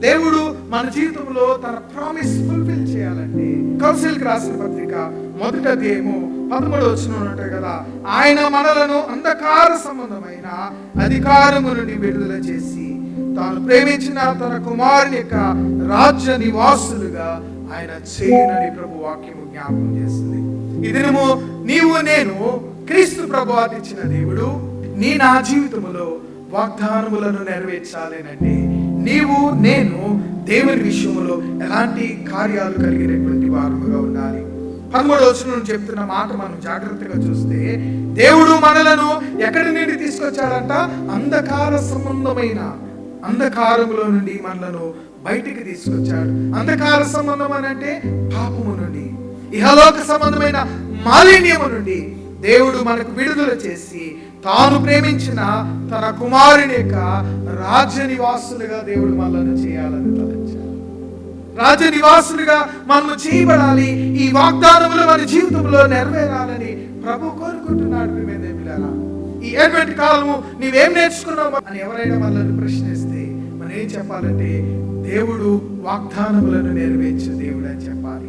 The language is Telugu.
దేవుడు మన జీవితంలో తన ప్రామిస్ ఫుల్ఫిల్ చేయాలంటే కౌసల్కి రాసిన పత్రిక 1వ అధ్యాయము 13వ వచనం ఉన్నట్టు కదా, ఆయన మనలను అంధకార సంబంధమైన అధికారము నుండి విడుదల చేసి తాను ప్రేమించిన తన కుమారుని యొక్క రాజ్య నివాసులుగా ఆయన చేయునని ప్రభు వాక్యము జ్ఞాపకం చేస్తుంది. ఈ దినము నీవు నేను క్రీస్తు ప్రభువాకి ఇచ్చిన దేవుడు నా జీవితములో వాగ్దానములను నెరవేర్చాలేనంటే నీవు నేను దేవుని విషయంలో ఎలాంటి కార్యాలు కలిగినటువంటి వారముగా ఉండాలి. 13వ వచనం చెప్తున్న మాట మనం జాగ్రత్తగా చూస్తే, దేవుడు మనలను ఎక్కడి నుండి తీసుకొచ్చాడంట? అంధకార సంబంధమైన అంధకారములో నుండి మనలను బయటికి తీసుకొచ్చాడు. అంధకార సంబంధం అంటే పాపము నుండి, ఇహలోక సంబంధమైన మాలిన్యము నుండి దేవుడు మనకు విడుదల చేసి తాను ప్రేమించిన తన కుమారుని యొక్క రాజ్య నివాసులుగా దేవుడు మనల్ని చేయాలని తలంచాడు. రాజ్య నివాసులుగా మనం చేయబడాలి. ఈ వాగ్దానములు మన జీవితంలో నెరవేరాలని ప్రభు కోరుకుంటున్నాడు. ప్రియమైన ఈ అడ్వెంట్ కాలము నీవేం నేర్చుకున్నావు అని ఎవరైనా మనల్ని ప్రశ్నిస్తే మనం ఏం చెప్పాలంటే, దేవుడు వాగ్దానములను నెరవేర్చే దేవుడు అని చెప్పాలి.